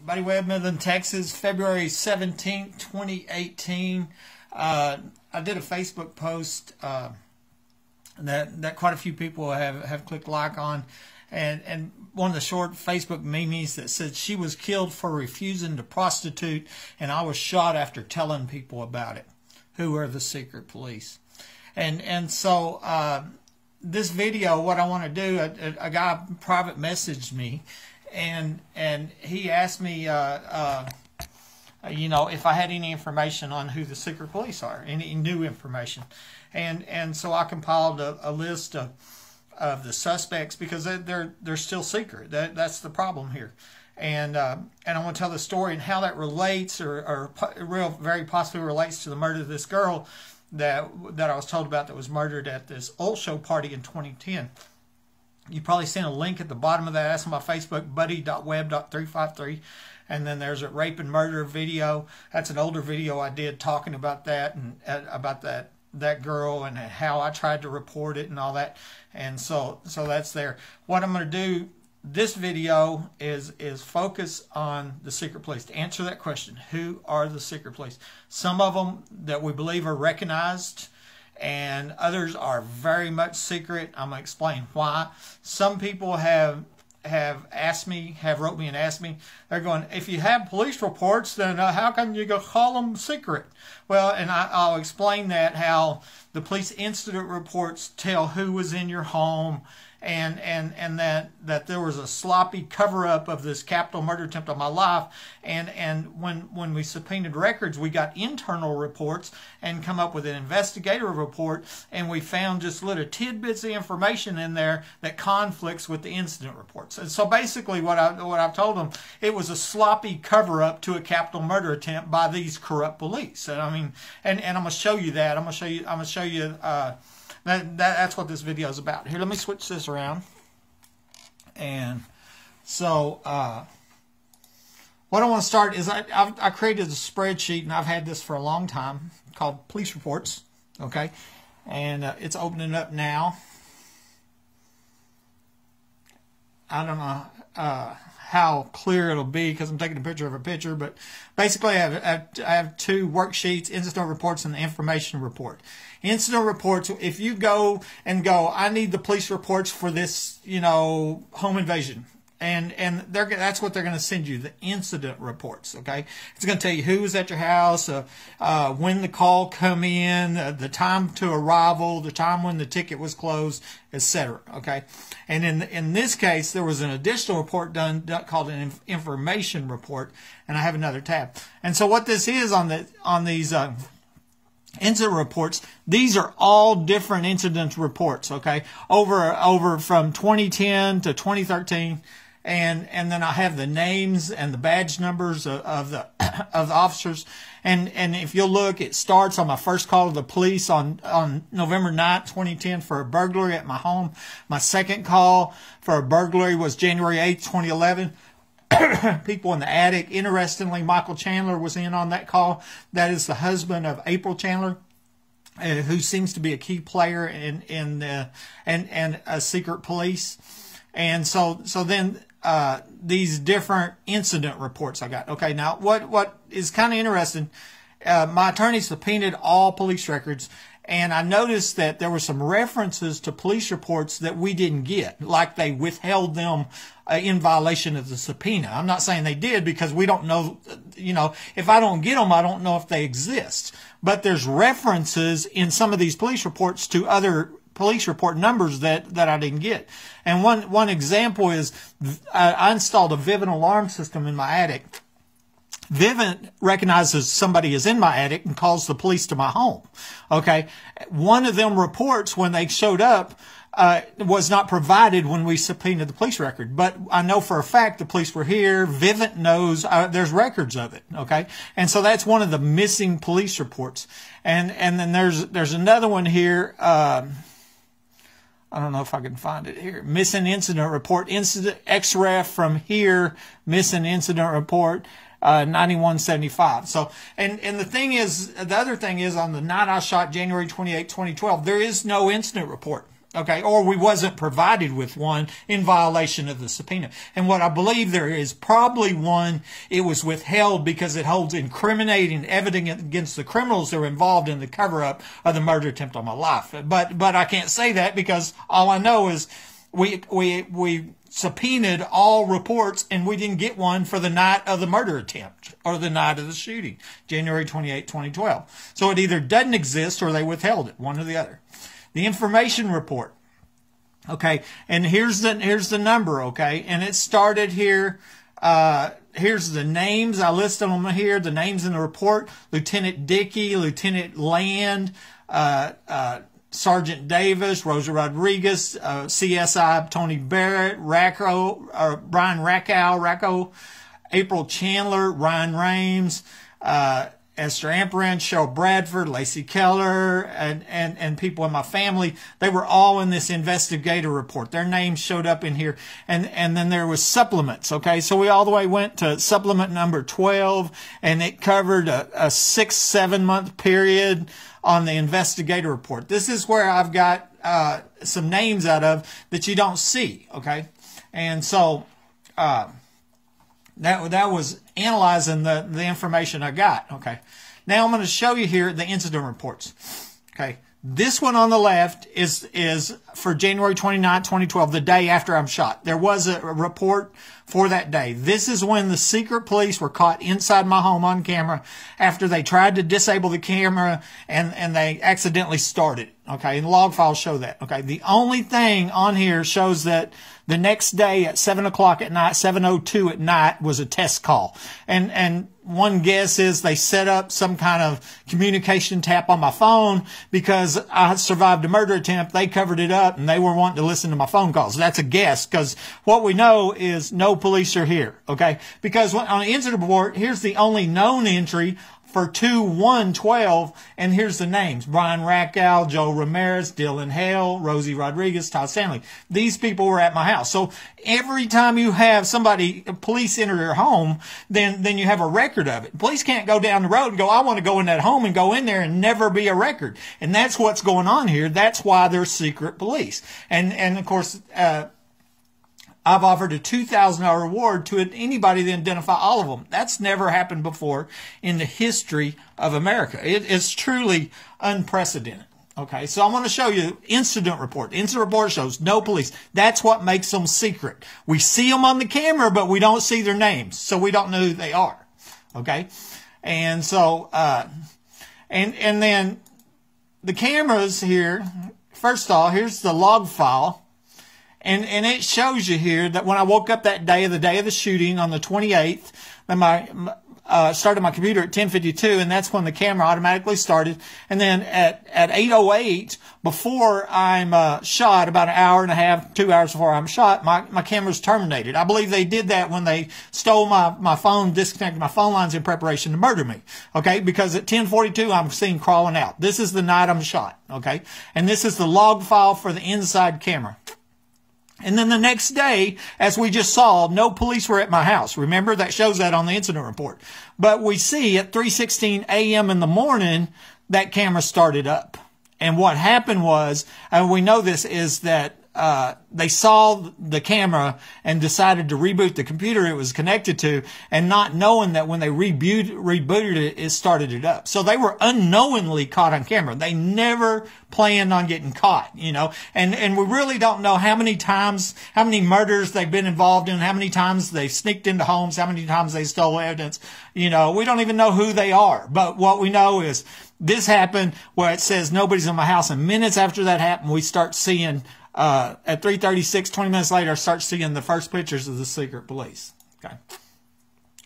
Buddy Webb, Midland, Texas, February 17th, 2018. I did a Facebook post that quite a few people have clicked like on, and one of the short Facebook memes that said she was killed for refusing to prostitute, and I was shot after telling people about it. Who are the secret police? And so this video, what I want to do, a guy private messaged me. And he asked me, you know, if I had any information on who the secret police are, any new information, and so I compiled a list of the suspects, because they're still secret. That's the problem here, and I want to tell the story and how that relates, or very possibly relates to the murder of this girl that I was told about, that was murdered at this old show party in 2010. You probably seen a link at the bottom of that. That's on my Facebook, buddy.web.353. And then there's a rape and murder video. That's an older video I did talking about that, and about that girl, and how I tried to report it and all that. And so that's there. What I'm going to do, this video is focus on the secret police. To answer that question, who are the secret police? Some of them that we believe are recognized, and others are very much secret. I'm going to explain why. Some people have asked me, wrote me and asked me, they're going, if you have police reports, then how come you go call them secret? Well, and I'll explain that, how the police incident reports tell who was in your home, and that there was a sloppy cover-up of this capital murder attempt on my life, and when we subpoenaed records, we got internal reports and come up with an investigative report, and we found just little tidbits of information in there that conflicts with the incident reports. And so basically what I've told them, it was a sloppy cover-up to a capital murder attempt by these corrupt police. And I mean, and I'm gonna show you that. I'm gonna show you that's what this video is about. Here, let me switch this around. And so what I want to start is I created a spreadsheet, and I've had this for a long time, called police reports. Okay, and it's opening up now. I don't know how clear it'll be, because I'm taking a picture of a picture, but basically I have two worksheets: incident reports and the information report. Incident reports, if you go, I need the police reports for this, you know, home invasion, and that's what they're going to send you, the incident reports. Okay, it's going to tell you who was at your house, when the call come in, the time to arrival, the time when the ticket was closed, etc. Okay, and in this case, there was an additional report done called an information report, and I have another tab. And so what this is on these incident reports, these are all different incident reports. Okay, over from 2010 to 2013. And then I have the names and the badge numbers of the officers, and if you'll look, it starts on my first call to the police on November 9th, 2010, for a burglary at my home. My second call for a burglary was January 8th, 2011. People in the attic. Interestingly, Michael Chandler was in on that call. That is the husband of April Chandler, who seems to be a key player in a secret police. And so then these different incident reports I got. Okay, now what is kind of interesting, my attorney subpoenaed all police records, and I noticed that there were some references to police reports that we didn't get, like they withheld them in violation of the subpoena. I'm not saying they did, because we don't know, you know, if I don't get them, I don't know if they exist. But there's references in some of these police reports to other police report numbers that I didn't get. And one example is I installed a Vivint alarm system in my attic. Vivint recognizes somebody is in my attic and calls the police to my home. Okay, one of them reports, when they showed up, was not provided when we subpoenaed the police record. But I know for a fact the police were here. Vivint knows there's records of it. Okay, and so that's one of the missing police reports. And then there's another one here. I don't know if I can find it here. Missing incident report. Incident XREF from here. Missing incident report. 9175. So, and the thing is, the other thing is, on the night I shot, January 28, 2012, there is no incident report. Okay, or we wasn't provided with one in violation of the subpoena. And what I believe there is probably one, it was withheld because it holds incriminating evidence against the criminals that were involved in the cover-up of the murder attempt on my life. But I can't say that because all I know is we subpoenaed all reports and we didn't get one for the night of the murder attempt or the night of the shooting, January 28, 2012. So it either doesn't exist or they withheld it, one or the other. The information report. Okay, and here's the number, okay, and it started here. Here's the names. I listed them here, the names in the report. Lieutenant Dickey, Lieutenant Land, Sergeant Davis, Rosa Rodriguez, CSI Tony Barrett, Brian Rackow, April Chandler, Ryan Rames, Esther Amperin, Cheryl Bradford, Lacey Keller, and people in my family. They were all in this investigator report. Their names showed up in here. And then there was supplements, okay? So we all the way went to supplement number 12, and it covered a 6-7 month period on the investigator report. This is where I've got some names out of that you don't see, okay? And so that was analyzing the information I got. Okay. Now I'm going to show you here the incident reports. Okay. This one on the left is for January 29, 2012, the day after I'm shot. There was a report for that day. This is when the secret police were caught inside my home on camera after they tried to disable the camera and they accidentally started. Okay. And the log files show that. Okay. The only thing on here shows that the next day at 7 o'clock at night, 7:02 at night, was a test call. And one guess is they set up some kind of communication tap on my phone because I survived a murder attempt. They covered it up and they were wanting to listen to my phone calls. That's a guess because what we know is no police are here. Okay. Because on the incident report, here's the only known entry for 2/1/12, and here's the names: Brian Rackow, Joe Ramirez, Dylan Hale, Rosie Rodriguez, Todd Stanley. These people were at my house. So every time you have police enter your home, then you have a record of it. Police can't go down the road and go, I want to go in that home, and go in there and never be a record. And that's what's going on here. That's why they're secret police. And of course, I've offered a $2,000 reward to anybody that identify all of them. That's never happened before in the history of America. It's truly unprecedented. Okay, so I'm going to show you incident report. The incident report shows no police. That's what makes them secret. We see them on the camera, but we don't see their names, so we don't know who they are. Okay, and so and then the cameras here. First of all, here's the log file. And it shows you here that when I woke up that day, the day of the shooting on the 28th, then started my computer at 10:52, and that's when the camera automatically started. And then at 8:08, before I'm shot, about an hour and a half, 2 hours before I'm shot, my camera's terminated. I believe they did that when they stole my phone, disconnected my phone lines in preparation to murder me. Okay, because at 10:42, I'm seen crawling out. This is the night I'm shot. Okay, and this is the log file for the inside camera. And then the next day, as we just saw, no police were at my house. Remember, that shows that on the incident report. But we see at 3:16 a.m. in the morning, that camera started up. And what happened was, and we know this, is that they saw the camera and decided to reboot the computer it was connected to, and not knowing that when they rebooted it, it started it up. So they were unknowingly caught on camera. They never planned on getting caught, you know. And we really don't know how many times, how many murders they've been involved in, how many times they've sneaked into homes, how many times they stole evidence. You know, we don't even know who they are. But what we know is this happened where it says nobody's in my house, and minutes after that happened, we start seeing at 3:36, 20 minutes later, I start seeing the first pictures of the secret police. Okay.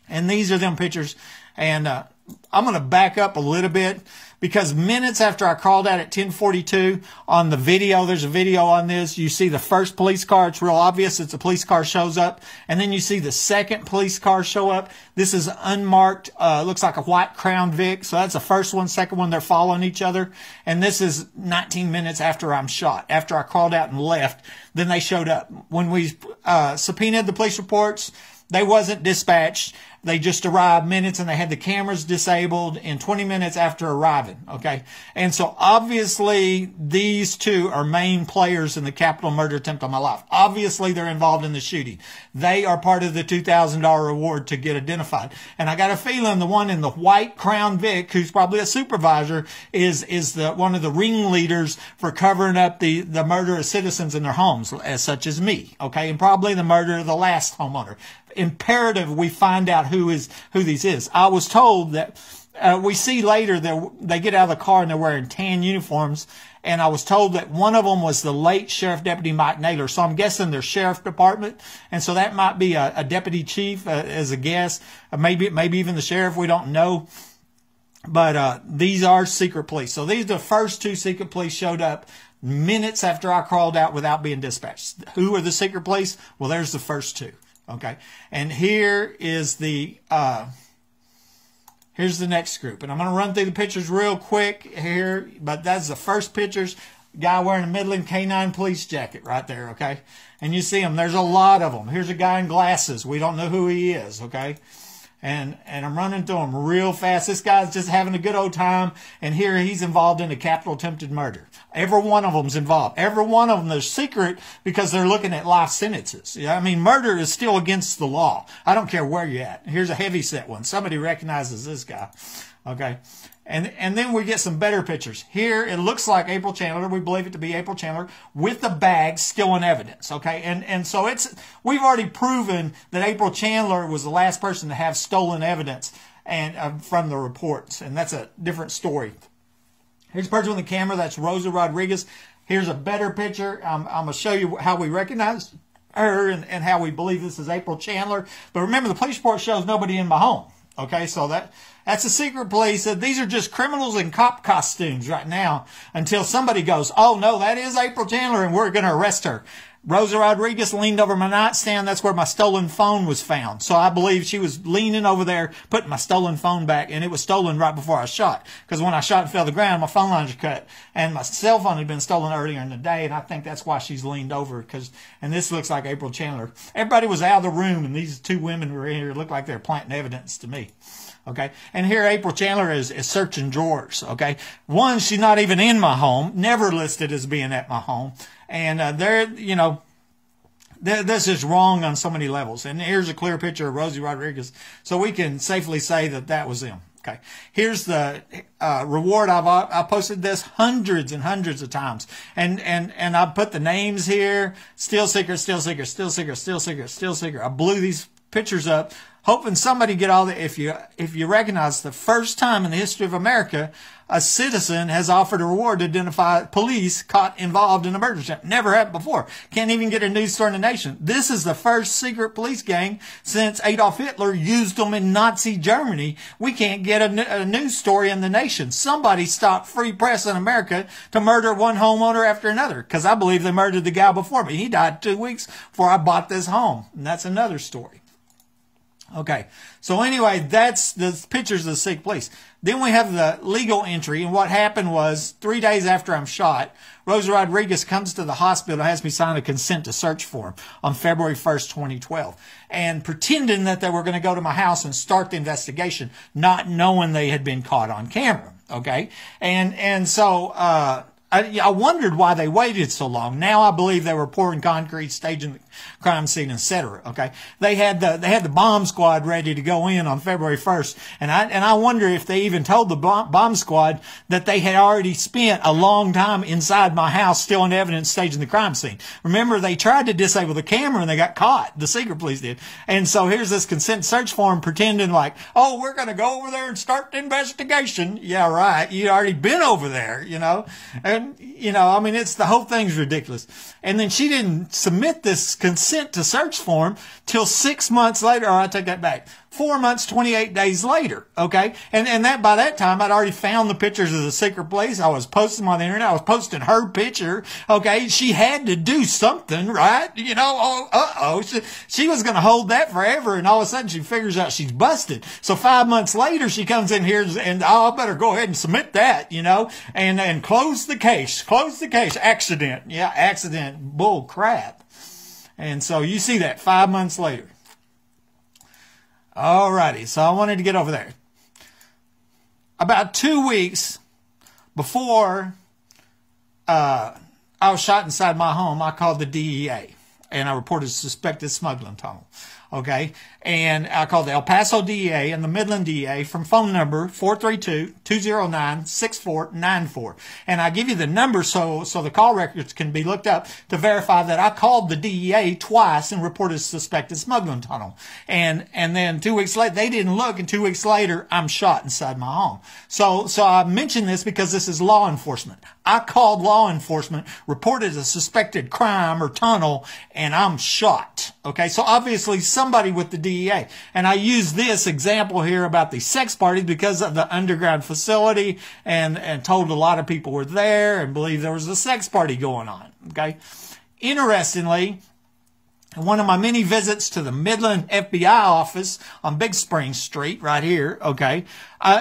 And these are them pictures. And I'm going to back up a little bit because minutes after I crawled out at 10:42 on the video, there's a video on this. You see the first police car. It's real obvious. It's a police car shows up. And then you see the second police car show up. This is unmarked. Looks like a white Crown Vic. So that's the first one. Second one, they're following each other. And this is 19 minutes after I'm shot. After I crawled out and left, then they showed up. When we subpoenaed the police reports, They wasn't dispatched. They just arrived minutes, and they had the cameras disabled in 20 minutes after arriving, okay? And so obviously these two are main players in the capital murder attempt on my life. Obviously they're involved in the shooting. They are part of the $2,000 reward to get identified. And I got a feeling the one in the white Crown Vic, who's probably a supervisor, is one of the ringleaders for covering up the murder of citizens in their homes, as such as me, okay? And probably the murder of the last homeowner. Imperative we find out who these is. I was told that we see later that they get out of the car and they're wearing tan uniforms, and I was told that one of them was the late Sheriff Deputy Mike Naylor. So I'm guessing their sheriff department, and so that might be a deputy chief as a guess, maybe even the sheriff. We don't know. But these are secret police. So these are the first two secret police showed up minutes after I crawled out without being dispatched. Who are the secret police? Well, there's the first two. Okay, and here is here's the next group, and I'm going to run through the pictures real quick here, but that's the first pictures. Guy wearing a Midland K9 police jacket right there, okay, and you see him. There's a lot of them. Here's a guy in glasses. We don't know who he is, okay. And I'm running through them real fast. This guy's just having a good old time. And here he's involved in a capital attempted murder. Every one of them's involved. Every one of them is secret because they're looking at life sentences. Yeah, I mean, murder is still against the law. I don't care where you're at. Here's a heavy set one. Somebody recognizes this guy. Okay. And then we get some better pictures. Here, it looks like April Chandler. We believe it to be April Chandler with the bag still in evidence. Okay. And so we've already proven that April Chandler was the last person to have stolen evidence and from the reports. And that's a different story. Here's a picture with the camera. That's Rosa Rodriguez. Here's a better picture. I'm going to show you how we recognize her and how we believe this is April Chandler. But remember, the police report shows nobody in my home. Okay, so that's a secret police. These are just criminals in cop costumes right now until somebody goes, oh, no, that is April Chandler, and we're going to arrest her. Rosa Rodriguez leaned over my nightstand. That's where my stolen phone was found. So I believe she was leaning over there, putting my stolen phone back, and it was stolen right before I shot. Because when I shot and fell to the ground, my phone lines were cut, and my cell phone had been stolen earlier in the day, and I think that's why she's leaned over. And this looks like April Chandler. Everybody was out of the room, and these two women were in here. It looked like they're planting evidence to me. Okay. And here April Chandler is searching drawers. Okay. One, she's not even in my home, never listed as being at my home. And this is wrong on so many levels. And here's a clear picture of Rosie Rodriguez. So we can safely say that was them. Okay. Here's the reward. I posted this hundreds and hundreds of times. And I put the names here. Still seeker, still seeker, still seeker, still seeker, still seeker. I blew these pictures up, hoping somebody get all the, if you recognize the first time in the history of America, a citizen has offered a reward to identify police caught involved in a murder attempt. Never happened before. Can't even get a news story in the nation. This is the first secret police gang since Adolf Hitler used them in Nazi Germany. We can't get a news story in the nation. Somebody stopped free press in America to murder one homeowner after another, because I believe they murdered the guy before me. He died 2 weeks before I bought this home. And that's another story. Okay, so anyway, that's the pictures of the secret police. Then we have the legal entry, and what happened was 3 days after I'm shot, Rosa Rodriguez comes to the hospital and has me sign a consent to search form on February 1st, 2012, and pretending that they were going to go to my house and start the investigation, not knowing they had been caught on camera. Okay, and so I wondered why they waited so long. Now I believe they were pouring concrete, staging the crime scene, etc. Okay, they had the bomb squad ready to go in on February 1st, and I wonder if they even told the bomb squad that they had already spent a long time inside my house stealing evidence, staging the crime scene. Remember, they tried to disable the camera and they got caught. The secret police did, and so here's this consent search form pretending like, oh, we're going to go over there and start the investigation. Yeah, right. You'd already been over there, and I mean, the whole thing's ridiculous. And then she didn't submit this consent to search form till 6 months later. Or I take that back. 4 months, 28 days later. Okay. And that by that time, I'd already found the pictures of the secret police. I was posting them on the internet. I was posting her picture. Okay. She had to do something, right? She was going to hold that forever. And all of a sudden she figures out she's busted. So 5 months later, she comes in here and I better go ahead and submit that, and close the case. Close the case. Accident. Yeah. Accident. Bull crap. And so you see that 5 months later. Alrighty, so I wanted to get over there. About 2 weeks before I was shot inside my home, I called the DEA and I reported suspected smuggling tunnel. Okay, and I called the El Paso DEA and the Midland DEA from phone number 432-209-6494. And I give you the number so the call records can be looked up to verify that I called the DEA twice and reported suspected smuggling tunnel. And then 2 weeks later, they didn't look, and 2 weeks later, I'm shot inside my home. So I mention this because this is law enforcement. I called law enforcement, reported a suspected crime or tunnel, and I'm shot. Okay, so obviously somebody with the DEA. And I use this example here about the sex parties because of the underground facility and told a lot of people were there and believed there was a sex party going on. Okay, interestingly, in one of my many visits to the Midland FBI office on Big Spring Street right here, okay,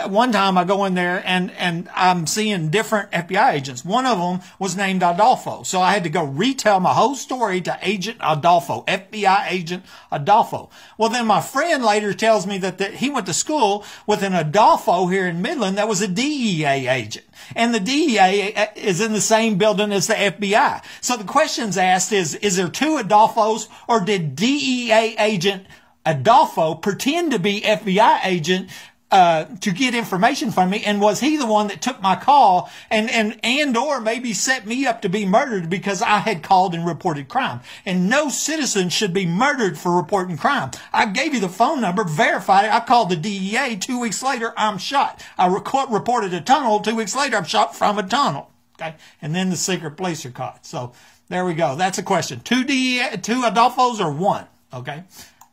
one time I go in there and I'm seeing different FBI agents. One of them was named Adolfo. So I had to go retell my whole story to Agent Adolfo, FBI Agent Adolfo. Well, then my friend later tells me that he went to school with an Adolfo here in Midland that was a DEA agent. And the DEA is in the same building as the FBI. So the question's asked is there two Adolfos, or did DEA agent Adolfo pretend to be FBI agent to get information from me, and was he the one that took my call and or maybe set me up to be murdered because I had called and reported crime? And no citizen should be murdered for reporting crime. I gave you the phone number, verified it. I called the DEA. 2 weeks later, I'm shot. I reported a tunnel. 2 weeks later, I'm shot from a tunnel. Okay, and then the secret police are caught. So there we go. That's a question. Two Adolfos or one? Okay,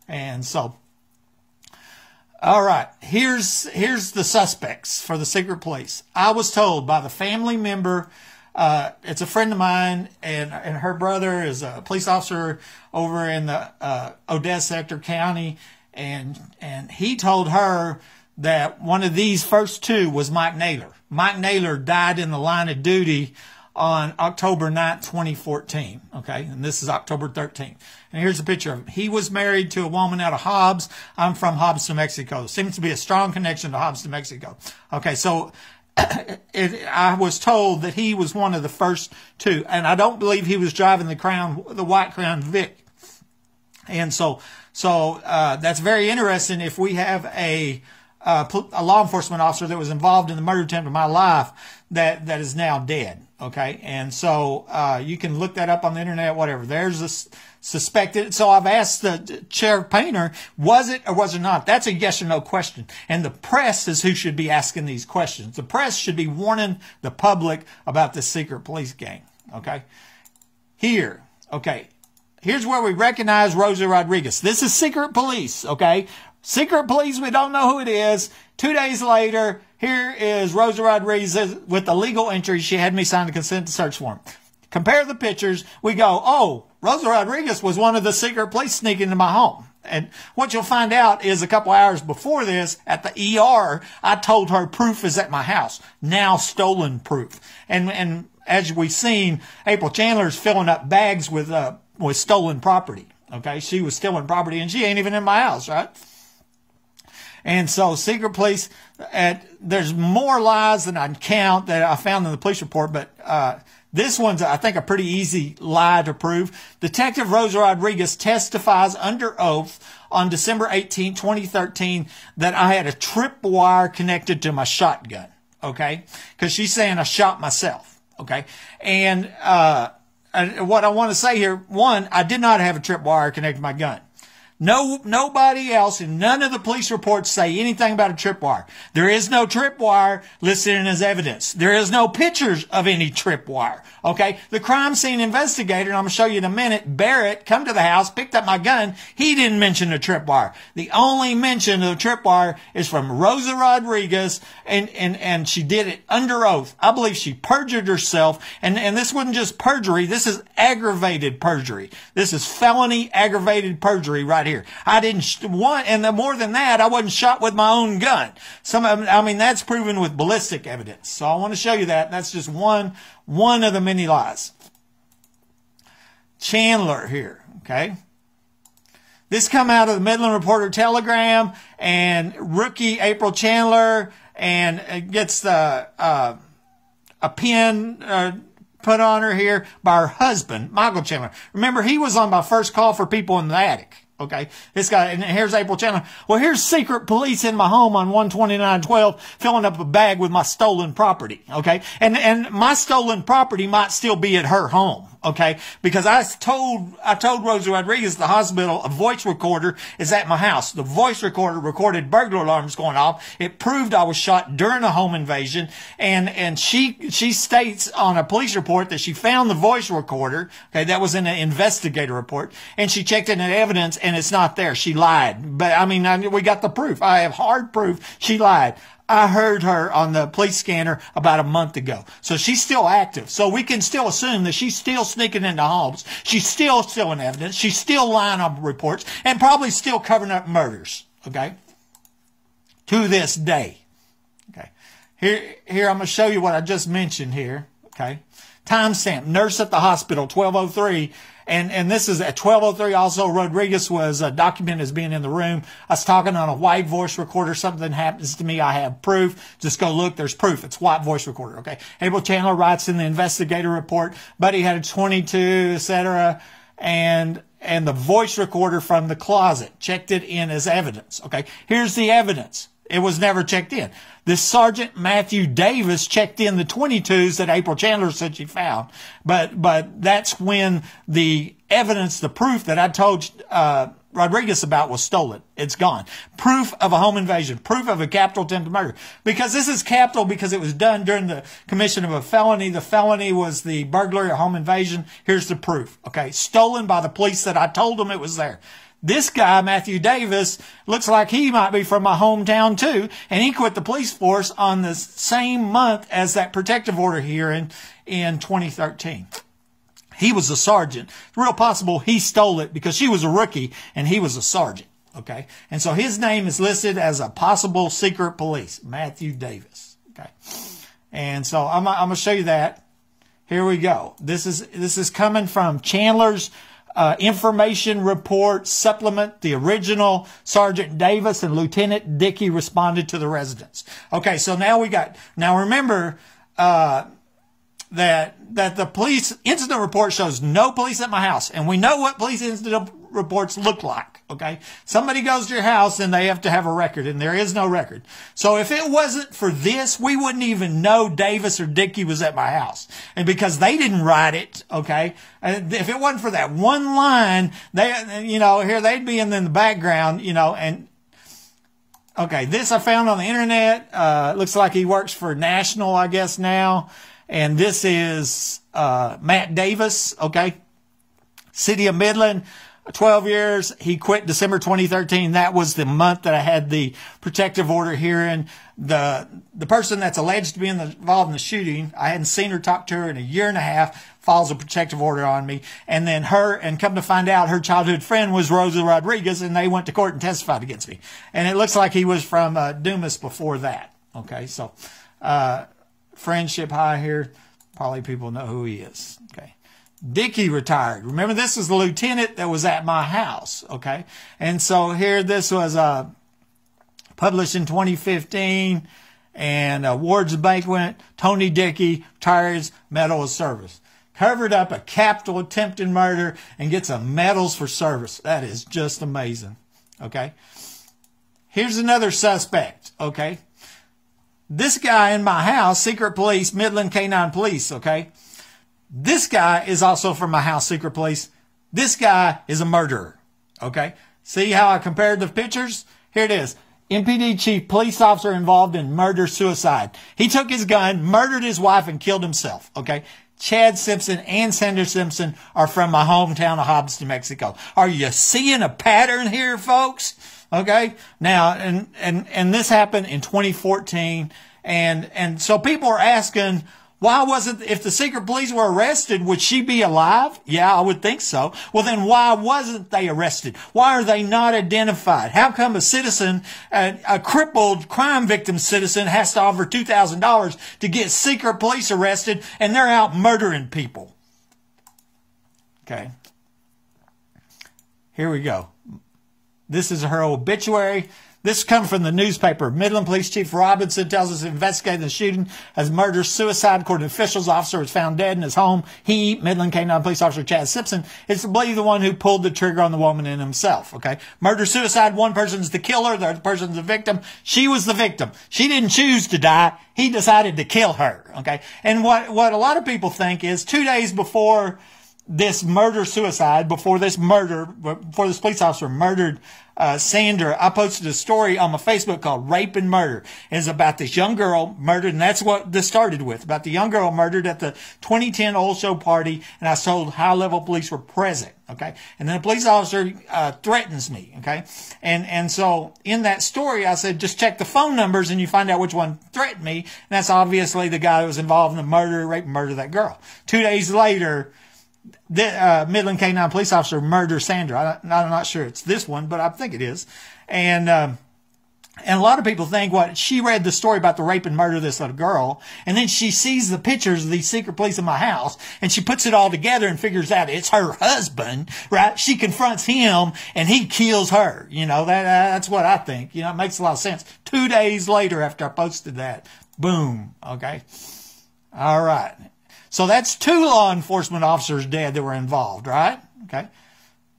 and so. All right, here's the suspects for the secret police. I was told by the family member, it's a friend of mine, and her brother is a police officer over in the Odessa Ector County, and he told her that one of these first two was Mike Naylor. Mike Naylor died in the line of duty on October 9th, 2014. Okay, and this is October 13th. And here's a picture of him. He was married to a woman out of Hobbs. I'm from Hobbs, New Mexico. Seems to be a strong connection to Hobbs, New Mexico. Okay, so I was told that he was one of the first two, and I don't believe he was driving the white Crown Vic. And so that's very interesting. If we have a law enforcement officer that was involved in the murder attempt of my life that is now dead. Okay, and so you can look that up on the internet, whatever. There's this suspected. So I've asked the Sheriff Painter, was it or was it not? That's a yes or no question. And the press is who should be asking these questions. The press should be warning the public about the secret police gang. Okay, here. Okay, here's where we recognize Rosa Rodriguez. This is secret police. Okay, secret police. We don't know who it is. 2 days later, here is Rosa Rodriguez with the legal entry. She had me sign a consent to search form. Compare the pictures. We go, oh, Rosa Rodriguez was one of the secret police sneaking into my home. And what you'll find out is a couple hours before this, at the ER, I told her proof is at my house. Now stolen proof. And as we've seen, April Chandler's filling up bags with stolen property. Okay, she was stealing property and she ain't even in my house, right? And so secret police, there's more lies than I can count that I found in the police report, but this one's, I think, a pretty easy lie to prove. Detective Rosa Rodriguez testifies under oath on December 18, 2013, that I had a tripwire connected to my shotgun, okay? Because she's saying I shot myself, okay? And what I want to say here, one, I did not have a tripwire connected to my gun. Nobody else in none of the police reports say anything about a tripwire. There is no tripwire listed as evidence. There is no pictures of any tripwire. Okay? The crime scene investigator, and I'm going to show you in a minute, Barrett, come to the house, picked up my gun. He didn't mention a tripwire. The only mention of a tripwire is from Rosa Rodriguez, and she did it under oath. I believe she perjured herself, and this wasn't just perjury. This is aggravated perjury. This is felony aggravated perjury right here. I didn't want, and more than that, I wasn't shot with my own gun. That's proven with ballistic evidence. So I want to show you that. That's just one of the many lies. Chandler here, okay? This come out of the Midland Reporter Telegram, and rookie April Chandler, and gets the a pin put on her here by her husband, Michael Chandler. Remember, he was on my first call for people in the attic. Okay, this guy, and here's April Chandler. Well, here's secret police in my home on 12912 filling up a bag with my stolen property. Okay, and my stolen property might still be at her home. Okay, because I told Rosa Rodriguez, the hospital, a voice recorder is at my house. The voice recorder recorded burglar alarms going off. It proved I was shot during a home invasion, and she states on a police report that she found the voice recorder. Okay, that was in an investigator report, and she checked in the evidence, and it's not there. She lied. But I mean, we got the proof. I have hard proof she lied. I heard her on the police scanner about a month ago. So she's still active. So we can still assume that she's still sneaking into homes. She's still stealing evidence. She's still lying on reports, and probably still covering up murders. Okay? To this day. Okay. Here I'm going to show you what I just mentioned here. Okay. Timestamp. Nurse at the hospital, 1203. And this is at 1203. Also, Rodriguez was documented as being in the room. I was talking on a white voice recorder. Something happens to me. I have proof. Just go look. There's proof. It's white voice recorder. Okay. April Chandler writes in the investigator report, Buddy had a 22, etc. And the voice recorder from the closet checked it in as evidence. Okay. Here's the evidence. It was never checked in. This Sergeant Matthew Davis checked in the 22s that April Chandler said she found. But that's when the evidence, the proof that I told Rodriguez about was stolen. It's gone. Proof of a home invasion. Proof of a capital attempted murder. Because this is capital because it was done during the commission of a felony. The felony was the burglary or home invasion. Here's the proof. Okay. Stolen by the police that I told them it was there. This guy, Matthew Davis, looks like he might be from my hometown too, and he quit the police force on the same month as that protective order hearing in 2013. He was a sergeant. It's real possible he stole it because she was a rookie and he was a sergeant. Okay, and so his name is listed as a possible secret police, Matthew Davis. Okay, and so I'm gonna show you that. Here we go. This is coming from Chandler's information report supplement. The original Sergeant Davis and Lieutenant Dickey responded to the residents. Okay, so now remember that the police incident report shows no police at my house, and we know what police incident reports look like. Okay, somebody goes to your house and they have to have a record, and there is no record. So if it wasn't for this, we wouldn't even know Davis or Dickey was at my house, and because they didn't write it. Okay, if it wasn't for that one line, here they'd be in the background, and. Okay, this I found on the internet. Looks like he works for National, I guess, now. And this is Matt Davis, okay? City of Midland, 12 years. He quit December 2013. That was the month that I had the protective order hearing. The person that's alleged to be involved in the shooting, I hadn't seen her, talk to her in a year and a half, files a protective order on me. And then come to find out, her childhood friend was Rosa Rodriguez, and they went to court and testified against me. And it looks like he was from Dumas before that. Okay, so friendship high here. Probably people know who he is. Okay. Dickey retired. Remember, this is the lieutenant that was at my house. Okay. And so here, this was published in 2015. And awards banquet. Tony Dickey retires, Medal of Service. Covered up a capital attempted murder and gets a medals for service. That is just amazing. Okay. Here's another suspect. Okay. This guy in my house, secret police, Midland K-9 police, okay? This guy is also from my house, secret police. This guy is a murderer, okay? See how I compared the pictures? Here it is. MPD chief, police officer involved in murder-suicide. He took his gun, murdered his wife, and killed himself, okay? Chad Simpson and Sandra Simpson are from my hometown of Hobbs, New Mexico. Are you seeing a pattern here, folks? Okay. Now, and this happened in 2014. And so people are asking, why wasn't, if the secret police were arrested, would she be alive? Yeah, I would think so. Well, then why wasn't they arrested? Why are they not identified? How come a citizen, a crippled crime victim citizen has to offer $2,000 to get secret police arrested and they're out murdering people? Okay. Here we go. This is her obituary. This comes from the newspaper. Midland Police Chief Robinson tells us investigating the shooting as murder-suicide. According to officials, the officer was found dead in his home. He, Midland K-9 Police Officer Chad Simpson, is believed the one who pulled the trigger on the woman and himself. Okay, murder-suicide. One person's the killer, the other person's the victim. She was the victim. She didn't choose to die. He decided to kill her. Okay, and what a lot of people think is 2 days before this murder-suicide, before this police officer murdered Sandra, I posted a story on my Facebook called Rape and Murder. It's about this young girl murdered, and that's what this started with, about the young girl murdered at the 2010 old show party, and I was told high-level police were present, okay? And then a police officer threatens me, okay? And so in that story, I said, just check the phone numbers and you find out which one threatened me, and that's obviously the guy who was involved in the murder, rape and murder of that girl. 2 days later, the Midland K-9 police officer murders Sandra. I'm not sure it's this one, but I think it is. And a lot of people think what she read the story about the rape and murder of this little girl, and then she sees the pictures of these secret police in my house, and she puts it all together and figures out it's her husband, right? She confronts him, and he kills her. You know, that's what I think. You know, it makes a lot of sense. 2 days later after I posted that, boom, okay? All right. So that's 2 law enforcement officers dead that were involved, right? Okay.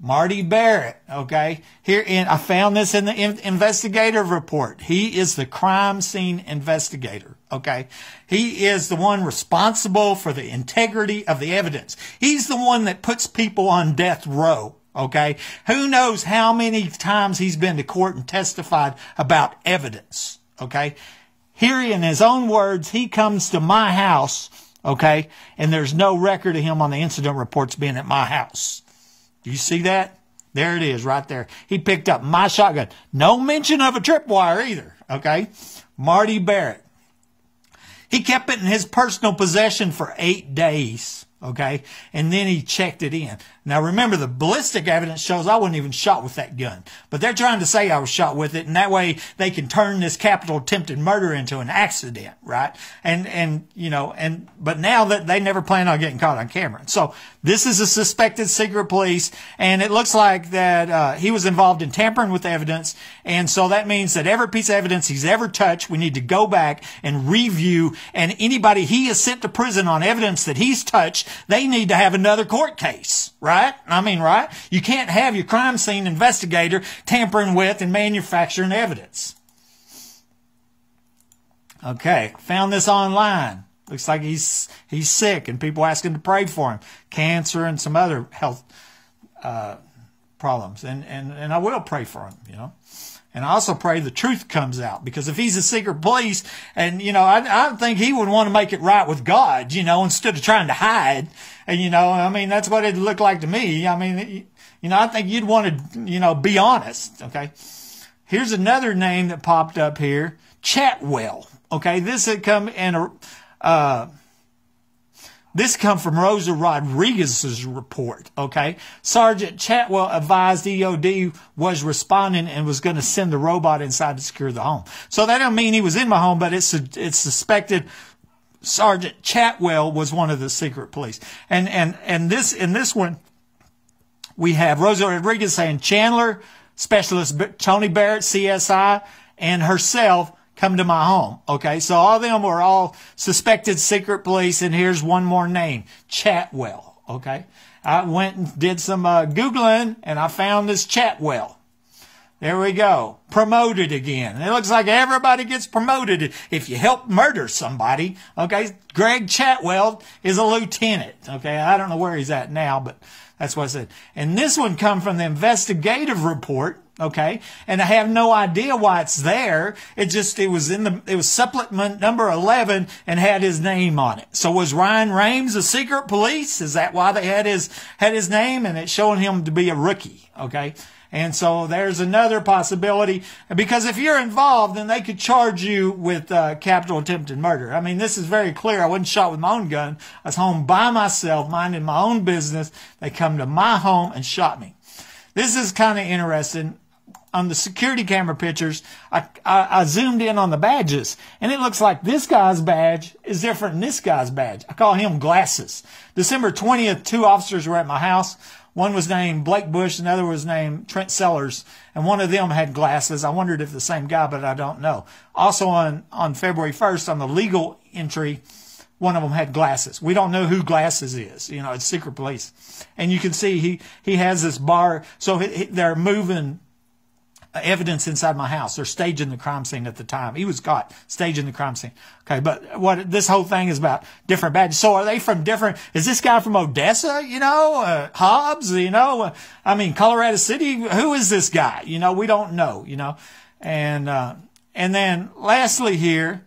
Marty Barrett, okay. I found this in the investigative report. He is the crime scene investigator, okay. He is the one responsible for the integrity of the evidence. He's the one that puts people on death row, okay. Who knows how many times he's been to court and testified about evidence, okay. Here in his own words, he comes to my house, okay, and there's no record of him on the incident reports being at my house. Do you see that? There it is right there. He picked up my shotgun. No mention of a tripwire either, okay? Marty Barrett. He kept it in his personal possession for 8 days, okay? And then he checked it in. Now, remember, the ballistic evidence shows I wasn't even shot with that gun. But they're trying to say I was shot with it, and that way they can turn this capital attempted murder into an accident, right? But now that they never plan on getting caught on camera. So this is a suspected secret police, and it looks like that he was involved in tampering with evidence, and so that means that every piece of evidence he's ever touched, we need to go back and review, and anybody he is sent to prison on evidence that he's touched, they need to have another court case, right? I mean, right? You can't have your crime scene investigator tampering with and manufacturing evidence. Okay, found this online. Looks like he's sick and people asking to pray for him. Cancer and some other health problems. And I will pray for him, you know. And I also pray the truth comes out, because if he's a secret police, and, you know, I think he would want to make it right with God, you know, instead of trying to hide. And, you know, I mean, that's what it looked like to me. I mean, you know, I think you'd want to, you know, be honest, okay? Here's another name that popped up here, Chatwell, okay? This had come in this come from Rosa Rodriguez's report, okay? Sergeant Chatwell advised EOD was responding and was going to send the robot inside to secure the home. So that don't mean he was in my home, but it's suspected Sergeant Chatwell was one of the secret police. And in this one, we have Rosa Rodriguez saying Chandler, Specialist Tony Barrett, CSI, and herself come to my home. Okay, so all of them were all suspected secret police, and here's one more name, Chatwell. Okay, I went and did some Googling, and I found this Chatwell. There we go. Promoted again. It looks like everybody gets promoted if you help murder somebody. Okay, Greg Chatwell is a lieutenant. Okay, I don't know where he's at now, but that's what I said. And this one come from the investigative report. Okay, and I have no idea why it's there. It was supplement number 11 and had his name on it. So was Ryan Rames a secret police? Is that why they had his name? And it's showing him to be a rookie. Okay, and so there's another possibility, because if you're involved, then they could charge you with capital attempted murder. I mean, this is very clear. I wasn't shot with my own gun. I was home by myself, minding my own business. They come to my home and shot me. This is kind of interesting. On the security camera pictures, I zoomed in on the badges, and it looks like this guy's badge is different than this guy's badge. I call him Glasses. December 20th, 2 officers were at my house. One was named Blake Bush, another was named Trent Sellers, and one of them had glasses. I wondered if the same guy, but I don't know. Also on February 1st, on the legal entry, one of them had glasses. We don't know who Glasses is. You know, it's secret police. And you can see he has this bar. So they're moving evidence inside my house. They're staging the crime scene at the time. He was caught staging the crime scene. Okay, but what this whole thing is about, different badges. So are they from different, is this guy from Odessa, you know, Hobbs, you know, I mean, Colorado City? Who is this guy? You know, we don't know, you know. And then lastly here,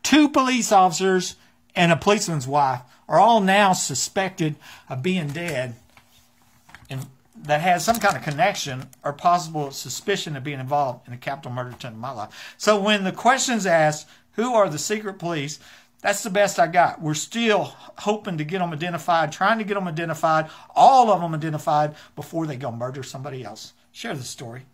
2 police officers and a policeman's wife are all now suspected of being dead, and that has some kind of connection or possible suspicion of being involved in a capital murder attempt in my life. So when the question's asked, who are the secret police, that's the best I got. We're still hoping to get them identified, trying to get them identified, all of them identified before they go murder somebody else. Share the story.